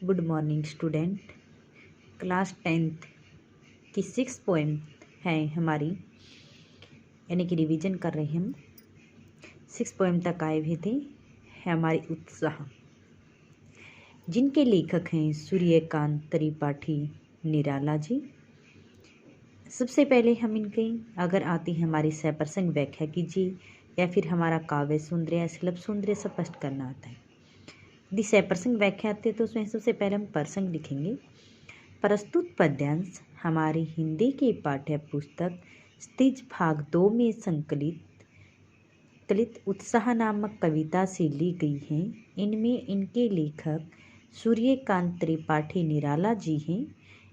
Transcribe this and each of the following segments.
Good morning student. Class 10th की 6th poem है हमारी, यानी कि रिवीजन कर रहे हैं हम। 6th पोएम तक आए हुए थे, है हमारी उत्साह, जिनके लेखक हैं सूर्यकांत त्रिपाठी निराला जी। सबसे पहले हम इनके अगर आती है हमारी सप्रसंग व्याख्या कीजिए, या फिर हमारा काव्य सौंदर्य या शलभ सौंदर्य स्पष्ट करना आता है। यदि सप्रसंग व्याख्या आती है तो उसमें सबसे पहले हम प्रसंग लिखेंगे। प्रस्तुत पद्यांश हमारी हिंदी की पाठ्य पुस्तक स्थिज भाग 2 में संकलित उत्साह नामक कविता से ली गई हैं। इनमें इनके लेखक सूर्यकांत त्रिपाठी निराला जी हैं।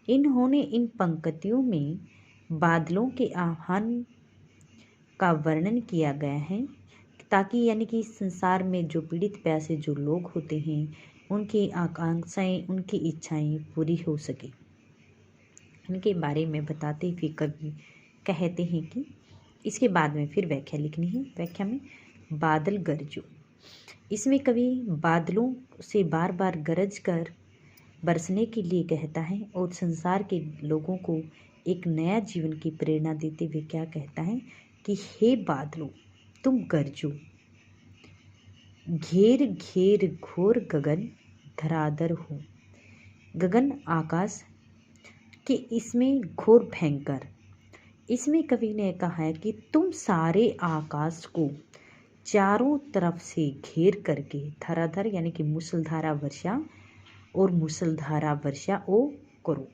इन्होंने इन पंक्तियों में बादलों के आह्वान का वर्णन किया गया है, ताकि यानी कि इस संसार में जो पीड़ित प्यासे जो लोग होते हैं उनकी आकांक्षाएं, उनकी इच्छाएं पूरी हो सके, उनके बारे में बताते हुए कवि कहते हैं कि इसके बाद में फिर व्याख्या लिखनी है। व्याख्या में बादल गरजो, इसमें कवि बादलों से बार बार गरज कर बरसने के लिए कहता है और संसार के लोगों को एक नया जीवन की प्रेरणा देते हुए क्या कहता है कि हे बादलों तुम गरजो, घेर घेर घोर गगन धराधर हो। गगन आकाश कि इसमें घोर भयंकर, इसमें कवि ने कहा है कि तुम सारे आकाश को चारों तरफ से घेर करके धराधर यानी कि मूसलधारा वर्षा और मूसलधारा वर्षा ओ करो।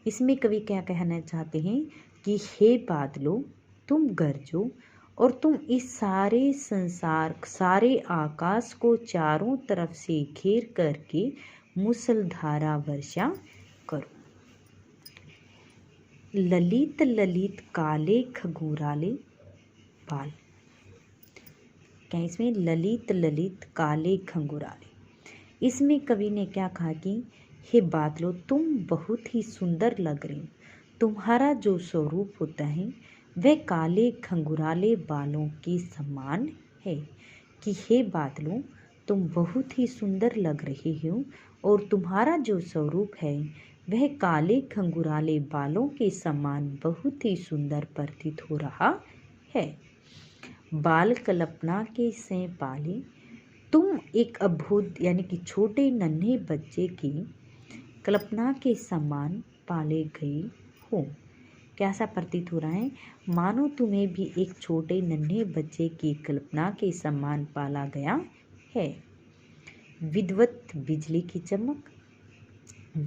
इसमें कवि क्या कहना चाहते हैं कि हे बादलों तुम गरजो और तुम इस सारे संसार सारे आकाश को चारों तरफ से घेर करके मूसलधारा वर्षा करो। ललित ललित काले खगोराले बाल, क्या इसमें ललित ललित काले खंगोराले, इसमें कवि ने क्या कहा कि हे बादलों तुम बहुत ही सुंदर लग रही हो। तुम्हारा जो स्वरूप होता है वह काले खंगुराले बालों के समान है। कि हे बादलों तुम बहुत ही सुंदर लग रहे हो और तुम्हारा जो स्वरूप है वह काले खंगुराले बालों के समान बहुत ही सुंदर प्रतीत हो रहा है। बाल कल्पना के से पाले, तुम एक अद्भुत यानी कि छोटे नन्हे बच्चे की कल्पना के समान पाले गए हो। कैसा प्रतीत हो रहा है, मानो तुम्हें भी एक छोटे नन्हे बच्चे की कल्पना के समान पाला गया है। विद्वत बिजली की चमक,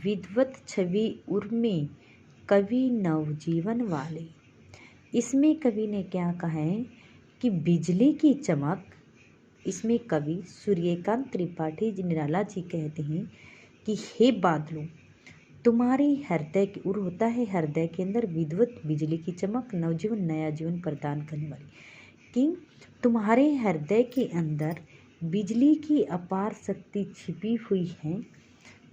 विद्वत छवि उर्मे कवि नवजीवन वाले, इसमें कवि ने क्या कहा है कि बिजली की चमक, इसमें कवि सूर्यकांत त्रिपाठी जी निराला जी कहते हैं कि हे बादलों तुम्हारे हृदय की उर होता है, हृदय के अंदर विद्वत बिजली की चमक नवजीवन नया जीवन प्रदान करने वाली, कि तुम्हारे हृदय के अंदर बिजली की अपार शक्ति छिपी हुई है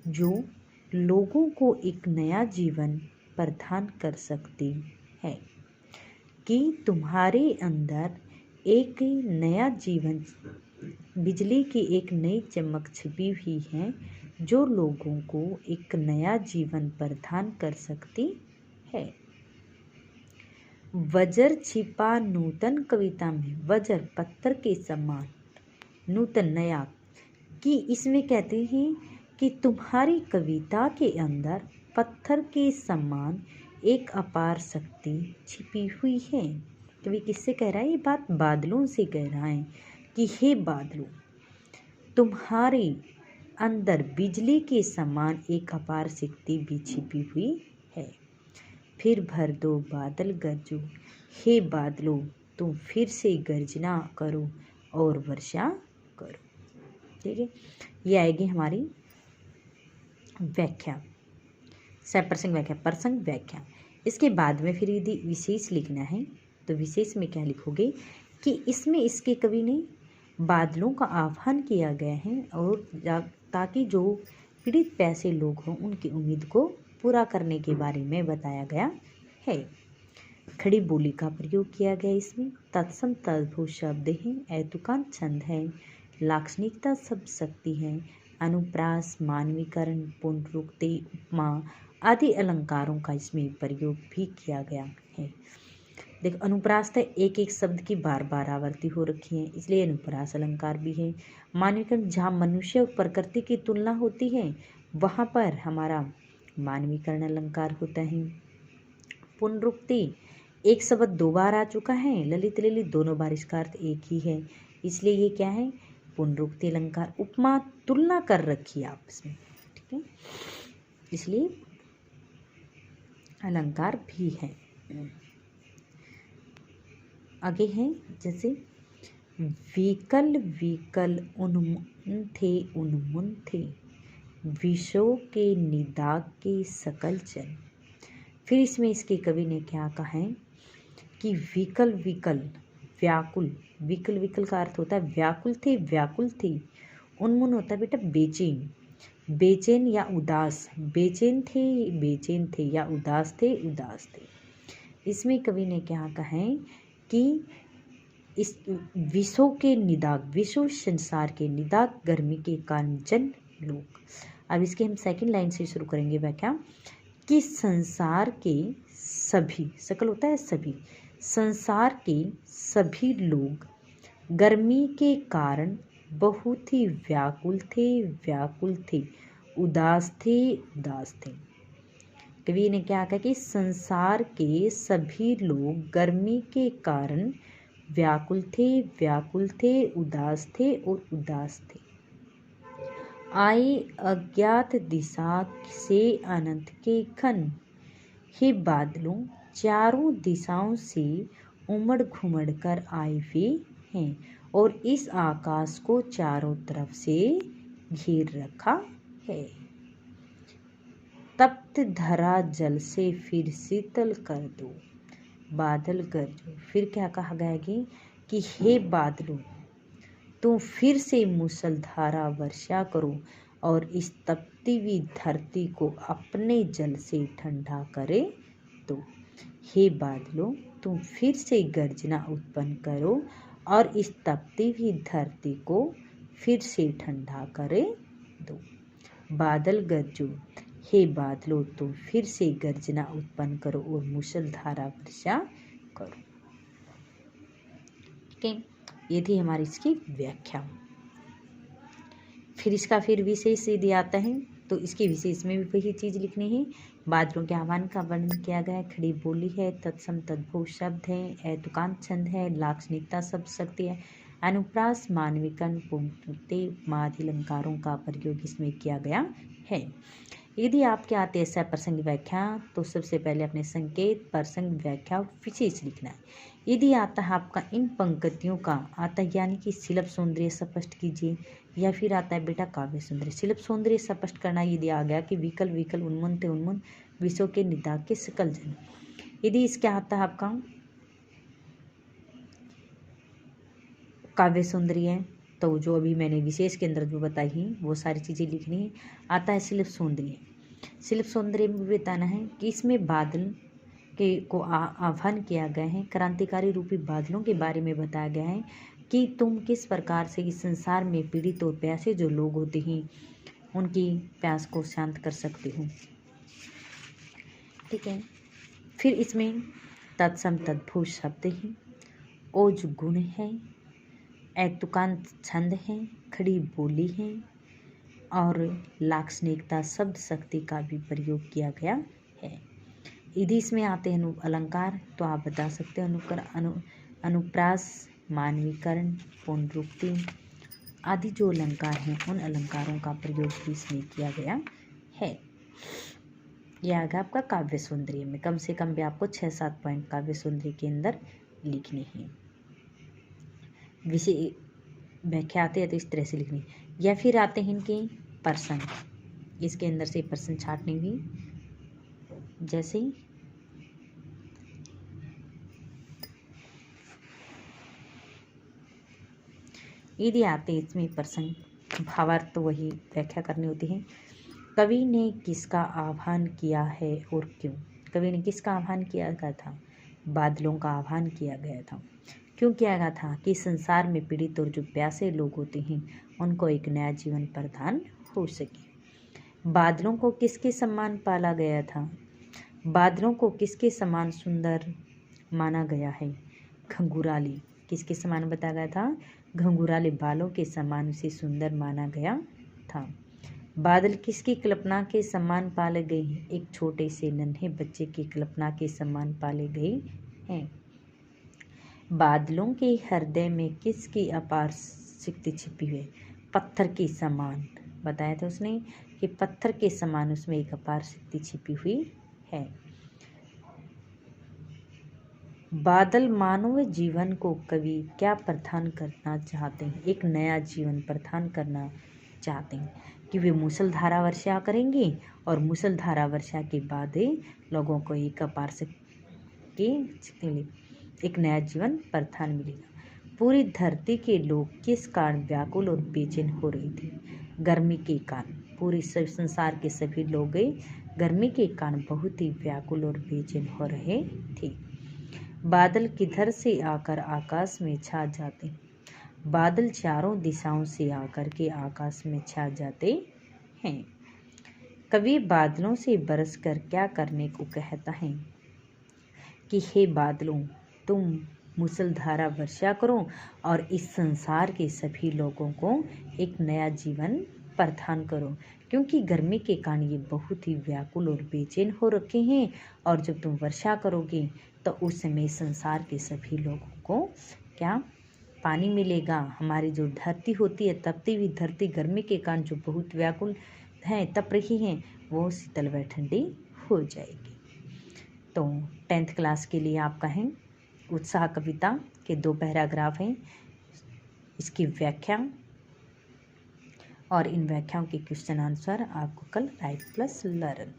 जो लोगों को एक नया जीवन प्रदान कर सकती है। कि तुम्हारे अंदर एक नया जीवन, बिजली की एक नई चमक छिपी हुई है जो लोगों को एक नया जीवन प्रदान कर सकती है। वज्र छिपा नूतन कविता में, वज्र पत्थर के समान, नूतन नया, कि इसमें कहते हैं कि तुम्हारी कविता के अंदर पत्थर के समान एक अपार शक्ति छिपी हुई है। कवि किससे कह रहा है, ये बात बादलों से कह रहा है कि हे बादलों तुम्हारे अंदर बिजली के समान एक अपार शक्ति भी छिपी हुई है। फिर भर दो बादल गरजो, हे बादलों तुम फिर से गर्जना करो और वर्षा करो। ठीक है, ये आएगी हमारी व्याख्या, सप्रसंग व्याख्या, प्रसंग व्याख्या। इसके बाद में फिर यदि विशेष लिखना है तो विशेष में क्या लिखोगे कि इसमें इसके कवि ने बादलों का आह्वान किया गया है और ताकि जो पीड़ित प्यासे लोग हों उनकी उम्मीद को पूरा करने के बारे में बताया गया है। खड़ी बोली का प्रयोग किया गया, इसमें तत्सम तद्भव शब्द हैं, ऐतुकांत छंद है, लाक्षणिकता शब्द शक्ति है, अनुप्रास, मानवीकरण, पुनरुक्ति, उपमा आदि अलंकारों का इसमें प्रयोग भी किया गया है। देखो, अनुप्रास तो एक एक शब्द की बार बार आवर्ती हो रखी है, इसलिए अनुप्रास अलंकार भी है। मानवीकरण, जहाँ मनुष्य और प्रकृति की तुलना होती है वहाँ पर हमारा मानवीकरण अलंकार होता है। पुनरुक्ति, एक शब्द दो बार आ चुका है, ललित ललित दोनों बार इसका अर्थ एक ही है, इसलिए ये क्या है, पुनरुक्ति अलंकार। उपमा, तुलना कर रखी है आपस में, ठीक है, इसलिए अलंकार भी है। आगे है जैसे विकल विकल उन्मुन थे, विषों के निदाग के सकल जन। फिर इसमें इसके कवि ने क्या कहा है कि विकल विकल, व्याकुल, विकल विकल का अर्थ होता है व्याकुल थे। उन्मुन होता है बेटा बेचैन, बेचैन या उदास, बेचैन थे या उदास थे। इसमें कवि ने क्या कहा है कि इस विषों के निदाग, विश्व संसार के निदाग, गर्मी के कारण जन लोग। अब इसके हम सेकंड लाइन से शुरू करेंगे व्याख्या कि संसार के सभी, सकल होता है सभी, संसार के सभी लोग गर्मी के कारण बहुत ही व्याकुल थे, उदास थे। कवि ने क्या कहा कि संसार के सभी लोग गर्मी के कारण व्याकुल थे, उदास थे। आए अज्ञात दिशा से अनंत के घन, हे बादलों चारों दिशाओं से उमड़ घुमड़ कर आए हुए हैं और इस आकाश को चारों तरफ से घेर रखा है। तप्त धरा जल से फिर शीतल कर दो, बादल गरजो। फिर क्या कहा गया कि हे बादलों तुम फिर से मूसलधारा वर्षा करो और इस तपती हुई धरती को अपने जल से ठंडा करे दो। हे बादलों तुम फिर से गर्जना उत्पन्न करो और इस तपती हुई धरती को फिर से ठंडा करे दो। बादल गरजो, हे बादलों तुम फिर से गर्जना उत्पन्न करो और मूसलधारा वर्षा करो। ठीक है, ये थी हमारी इसकी व्याख्या। फिर इसका फिर विशेष यदि आता है तो इसके विशेष में भी वही चीज़ लिखनी है। बादलों के आह्वान का वर्णन किया गया है, खड़ी बोली है, तत्सम तद्भव शब्द है, तुकांत छंद है, लाक्षणिकता शब्द शक्ति है, अनुप्रास, मानवीकरण, पुनरुक्ति, उपमा आदि अलंकारों का प्रयोग इसमें किया गया है। यदि आपके आते ऐसा प्रसंग व्याख्या तो सबसे पहले अपने संकेत, प्रसंग, व्याख्या, विशेष लिखना है। यदि आता है आपका इन पंक्तियों का आता है यानी कि शिल्प सौंदर्य स्पष्ट कीजिए, या फिर आता है बेटा काव्य सौंदर्य। शिल्प सौंदर्य स्पष्ट करना यदि आ गया कि विकल विकल, उन्मुन थे उन्मुन, विषयों के निदाग के सकल जन। यदि इसके आता है आपका काव्य सौंदर्य तो जो अभी मैंने विशेष के अंदर जो बताई हैं वो सारी चीज़ें लिखनी है। आता है शिल्प सौंदर्य। शिल्प सौंदर्य में बताना है कि इसमें बादल के को आह्वान किया गया है, क्रांतिकारी रूपी बादलों के बारे में बताया गया है कि तुम किस प्रकार से इस संसार में पीड़ित और प्यासे जो लोग होते हैं उनकी प्यास को शांत कर सकते हो। ठीक है, फिर इसमें तत्सम तद्भव शब्द है, ओज गुण है, तुकांत छंद है, खड़ी बोली है और लाक्षणिकता शब्द शक्ति का भी प्रयोग किया गया है। यदि इसमें आते हैं अलंकार तो आप बता सकते हैं अनुप्रास, मानवीकरण, पुनरुक्ति आदि जो अलंकार हैं उन अलंकारों का प्रयोग भी इसमें किया गया है। यह आगे आपका काव्य सौंदर्य में कम से कम भी आपको 6-7 पॉइंट काव्य सौंदर्य के अंदर लिखने हैं। विषय व्याख्या आते हैं तो इस तरह से लिखनी, या फिर आते हैं इनके प्रसंग, इसके अंदर से प्रश्न छाटने भी जैसे यदि आते हैं इसमें प्रसंग, भावार्थ तो वही व्याख्या करनी होती है। कवि ने किसका आह्वान किया है और क्यों? कवि ने किसका आह्वान किया गया था? बादलों का आह्वान किया गया था। क्यों किया गया था? कि संसार में पीड़ित और जो प्यासे लोग होते हैं उनको एक नया जीवन प्रदान हो सके। बादलों को किसके समान पाला गया था? बादलों को किसके समान सुंदर माना गया है? घुंघराले। किसके समान बताया गया था? घुंघराले बालों के समान उसे सुंदर माना गया था। बादल किसकी कल्पना के समान पाले गए हैं? एक छोटे से नन्हे बच्चे की कल्पना के समान पाले गए हैं। बादलों के हृदय में किसकी अपार शक्ति छिपी हुई है? पत्थर के समान। बताया था उसने कि पत्थर के समान उसमें एक अपार शक्ति छिपी हुई है। बादल मानव जीवन को कवि क्या प्रदान करना चाहते हैं? एक नया जीवन प्रदान करना चाहते हैं कि वे मूसलधारा वर्षा करेंगे और मूसलधारा वर्षा के बाद लोगों को एक अपार शक्ति एक नया जीवन प्रदान मिलेगा। पूरी धरती के लोग किस कारण व्याकुल और बेचैन हो रहे थे? गर्मी के कारण। पूरे संसार के सभी लोग गर्मी के कारण बहुत ही व्याकुल और बेचैन हो रहे थे। बादल किधर से आकर आकाश में छा जाते? बादल चारों दिशाओं से आकर के आकाश में छा जाते हैं। कवि बादलों से बरसकर क्या करने को कहता है कि हे बादलों, तुम मूसलधारा वर्षा करो और इस संसार के सभी लोगों को एक नया जीवन प्रदान करो, क्योंकि गर्मी के कारण ये बहुत ही व्याकुल और बेचैन हो रखे हैं। और जब तुम वर्षा करोगे तो उस समय संसार के सभी लोगों को क्या पानी मिलेगा। हमारी जो धरती होती है, तपती हुई धरती गर्मी के कारण जो बहुत व्याकुल है, तप रही है, वो शीतल व ठंडी हो जाएगी। तो 10th क्लास के लिए आपका है उत्साह कविता के 2 पैराग्राफ हैं, इसकी व्याख्या और इन व्याख्याओं के क्वेश्चन आंसर आपको कल राइट प्लस लर्न